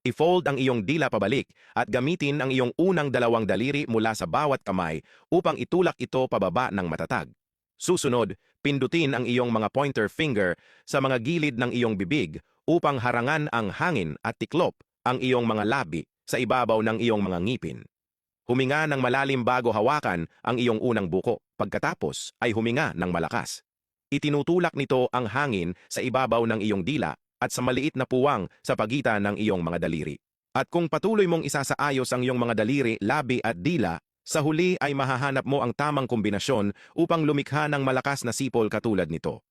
I-fold ang iyong dila pabalik at gamitin ang iyong unang dalawang daliri mula sa bawat kamay upang itulak ito pababa ng matatag. Susunod, pindutin ang iyong mga pointer finger sa mga gilid ng iyong bibig upang harangan ang hangin at tiklop ang iyong mga labi sa ibabaw ng iyong mga ngipin. Huminga ng malalim bago hawakan ang iyong unang buko. Pagkatapos ay huminga ng malakas. Itinutulak nito ang hangin sa ibabaw ng iyong dila at sa maliit na puwang sa pagitan ng iyong mga daliri. At kung patuloy mong isasaayos ang iyong mga daliri, labi at dila, sa huli ay mahahanap mo ang tamang kombinasyon upang lumikha ng malakas na sipol katulad nito.